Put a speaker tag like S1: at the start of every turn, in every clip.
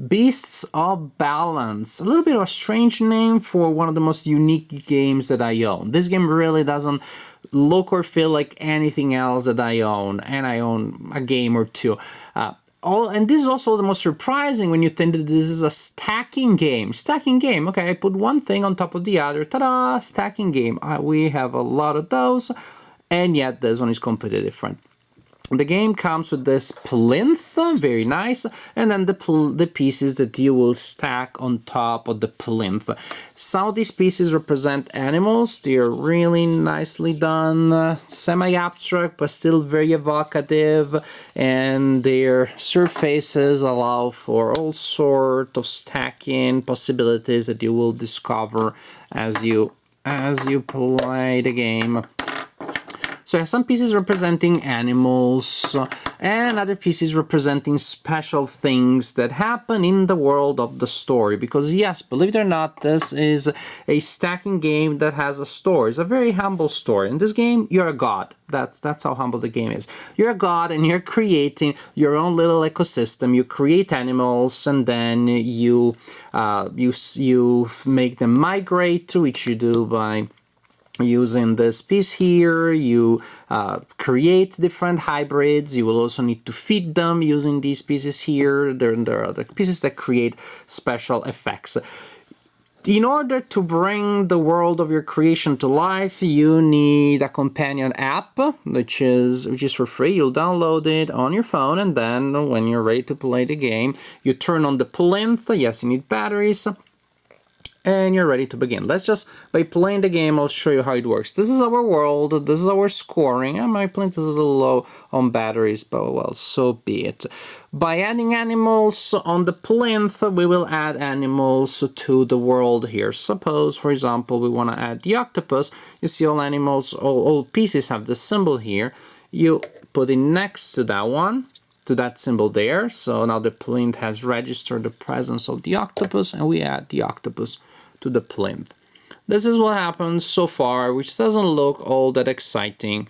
S1: Beasts of Balance. A little bit of a strange name for one of the most unique games that I own. This game really doesn't look or feel like anything else that I own, and I own a game or two. And this is also the most surprising when you think that this is a stacking game. Stacking game. Okay, I put one thing on top of the other. Ta-da! Stacking game. We have a lot of those, and yet this one is completely different. The game comes with this plinth, very nice, and then the pieces that you will stack on top of the plinth. Some of these pieces represent animals. They are really nicely done, semi-abstract, but still very evocative, and their surfaces allow for all sort of stacking possibilities that you will discover as you play the game. So I have some pieces representing animals and other pieces representing special things that happen in the world of the story. Because yes, believe it or not, this is a stacking game that has a story. It's a very humble story. In this game, you're a god. That's how humble the game is. You're a god and you're creating your own little ecosystem. You create animals and then you make them migrate, which you do by using this piece here. You create different hybrids. You will also need to feed them using these pieces here. There are other pieces that create special effects. In order to bring the world of your creation to life, you need a companion app, which is for free. You'll download it on your phone, and then when you're ready to play the game, you turn on the plinth. Yes, you need batteries. And you're ready to begin. Let's just, by playing the game, I'll show you how it works. This is our world, this is our scoring, and my plinth is a little low on batteries, but well, so be it. By adding animals on the plinth, we will add animals to the world here. Suppose, for example, we want to add the octopus. You see all animals, all pieces have the symbol here. You put it next to that one, to that symbol there. So now the plinth has registered the presence of the octopus, and we add the octopus to the plinth. This is what happens so far, which doesn't look all that exciting.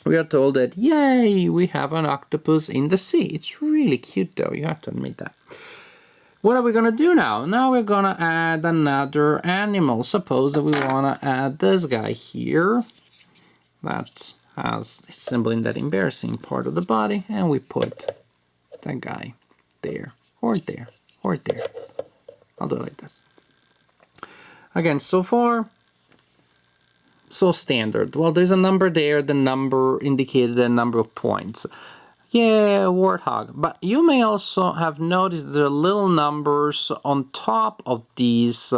S1: We are told that, yay, we have an octopus in the sea. It's really cute though, you have to admit that. What are we going to do now? Now we're going to add another animal. Suppose that we want to add this guy here. That has a symbol in that embarrassing part of the body, and we put that guy there, or there, or there. I'll do it like this. Again, so far, so standard. Well, there's a number there, the number indicated a number of points. Yeah, warthog. But you may also have noticed there are little numbers on top of these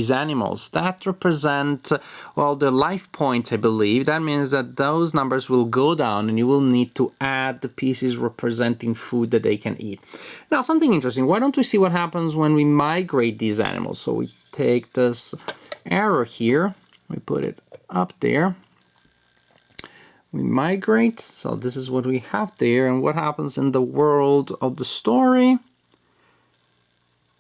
S1: animals that represent, well, the life points, I believe. That means that those numbers will go down and you will need to add the pieces representing food that they can eat. Now, something interesting. Why don't we see what happens when we migrate these animals? So we take this arrow here, we put it up there. We migrate, so this is what we have there, and what happens in the world of the story,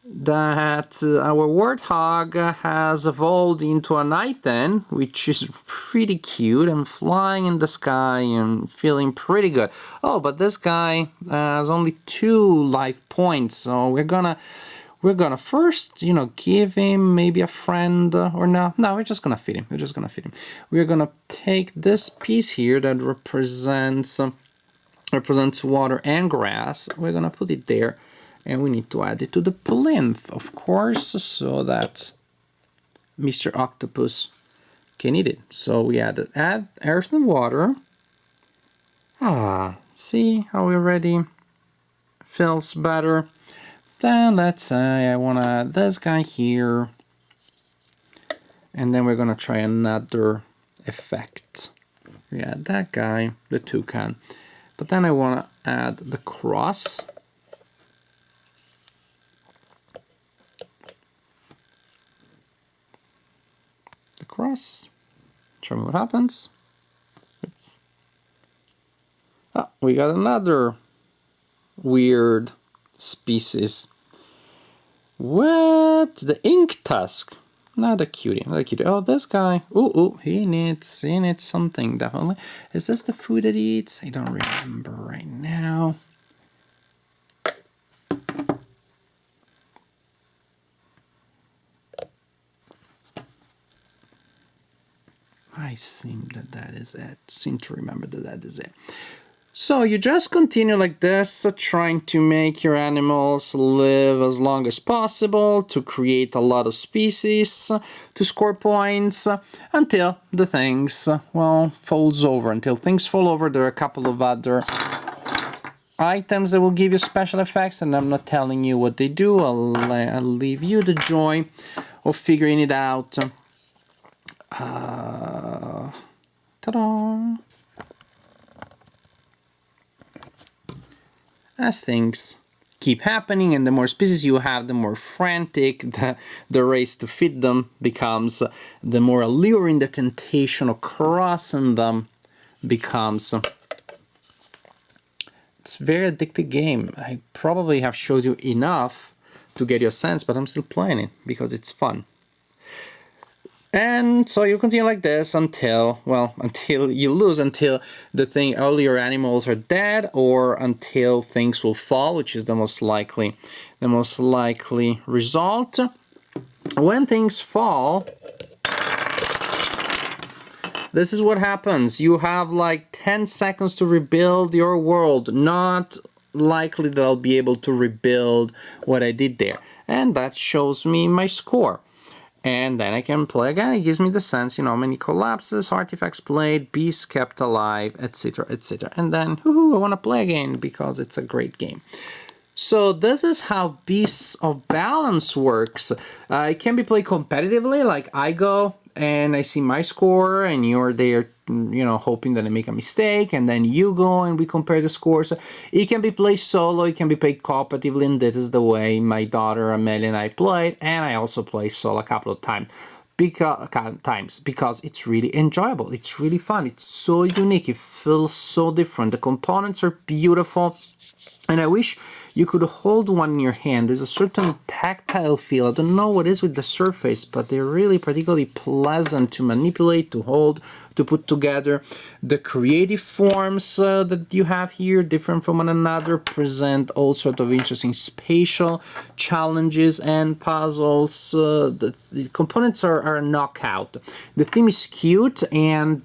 S1: that our warthog has evolved into an item, which is pretty cute and flying in the sky and feeling pretty good. Oh, but this guy has only 2 life points, so we're gonna first, give him maybe a friend or no. No, we're just gonna feed him. We're gonna take this piece here that represents water and grass. We're gonna put it there, and we need to add it to the plinth, of course, so that Mr. Octopus can eat it. So we add earth and water. See how it already feels better. Then let's say I want to add this guy here, and then we're going to try another effect. We add that guy, the toucan, but then I want to add the cross. Show me what happens. Oops. Oh, we got another weird species. What? The ink tusk. Not a cutie. Oh, this guy. Ooh, he needs something, definitely. Is this the food that he eats? I don't remember right now. seem that is it. Seem to remember that is it. So you just continue like this, trying to make your animals live as long as possible, to create a lot of species, to score points, until the things, well, falls over. Until things fall over, there are a couple of other items that will give you special effects, and I'm not telling you what they do. I'll leave you the joy of figuring it out. Ta-da! As things keep happening and the more species you have, the more frantic the race to feed them becomes, the more alluring the temptation of crossing them becomes. It's a very addictive game. I probably have showed you enough to get your sense, but I'm still playing it because it's fun. And so you continue like this until, well, until you lose, until all your animals are dead, or until things will fall, which is the most likely result. When things fall, this is what happens. You have like 10 seconds to rebuild your world. Not likely that I'll be able to rebuild what I did there. And that shows me my score. And then I can play again. It gives me the sense, how many collapses, artifacts played, beasts kept alive, etc., etc. And then, I want to play again because it's a great game. So this is how Beasts of Balance works. It can be played competitively, like I go and I see my score and you're there, hoping that I make a mistake, and then you go and we compare the scores. It can be played solo, it can be played cooperatively, and this is the way my daughter Amelia and I played, and I also play solo a couple of times. Because it's really enjoyable, it's really fun, it's so unique, it feels so different, the components are beautiful, and I wish you could hold one in your hand. There's a certain tactile feel. I don't know what it is with the surface, but they're really particularly pleasant to manipulate, to hold, to put together. The creative forms that you have here, different from one another, present all sorts of interesting spatial challenges and puzzles. The components are a knockout. The theme is cute, and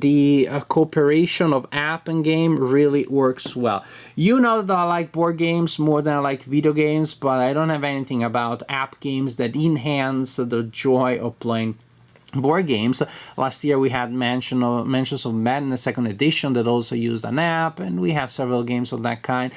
S1: the cooperation of app and game really works well. You know that I like board games more than I like video games, but I don't have anything about app games that enhance the joy of playing board games. Last year we had Mansions of Madness 2nd edition that also used an app, and we have several games of that kind.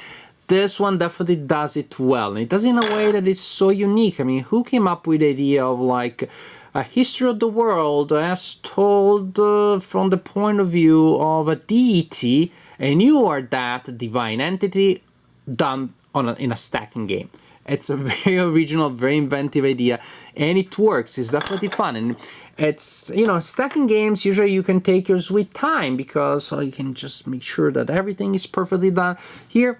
S1: This one definitely does it well, and it does it in a way that is so unique. I mean, who came up with the idea of like a history of the world as told from the point of view of a deity, and you are that divine entity done in a stacking game. It's a very original, very inventive idea, and it works. It's definitely fun, and it's, stacking games, usually you can take your sweet time because you can just make sure that everything is perfectly done. Here,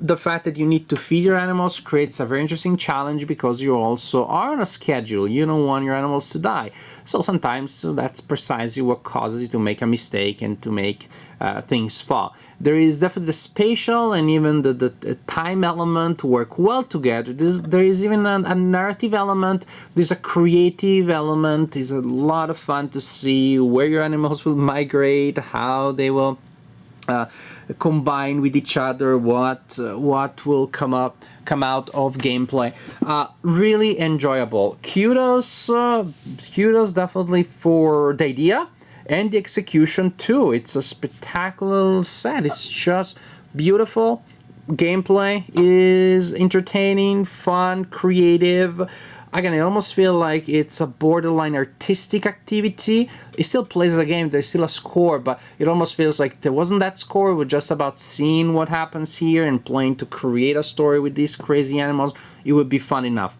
S1: the fact that you need to feed your animals creates a very interesting challenge because you also are on a schedule. You don't want your animals to die. So sometimes that's precisely what causes you to make a mistake and to make things fall. There is definitely the spatial and even the time element work well together. There is even a narrative element. There's a creative element. It's a lot of fun to see where your animals will migrate, how they will combine with each other, what will come out of gameplay. Really enjoyable. Kudos definitely for the idea and the execution too. It's a spectacular set. It's just beautiful. Gameplay is entertaining, fun, creative. Again, I almost feel like it's a borderline artistic activity. It still plays as a game, there's still a score, but it almost feels like there wasn't that score. We're just about seeing what happens here and playing to create a story with these crazy animals. It would be fun enough.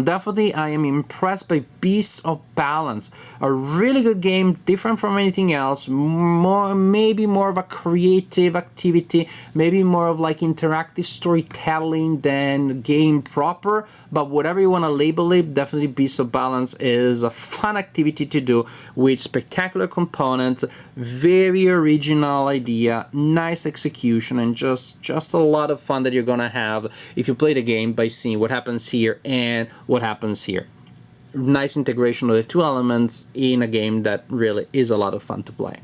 S1: Definitely, I am impressed by Beasts of Balance. A really good game, different from anything else. Maybe more of a creative activity, maybe more of like interactive storytelling than game proper. But whatever you want to label it, definitely Beasts of Balance is a fun activity to do with spectacular components, very original idea, nice execution, and just a lot of fun that you're gonna have if you play the game by seeing what happens here and what happens here. nice integration of the two elements in a game that really is a lot of fun to play.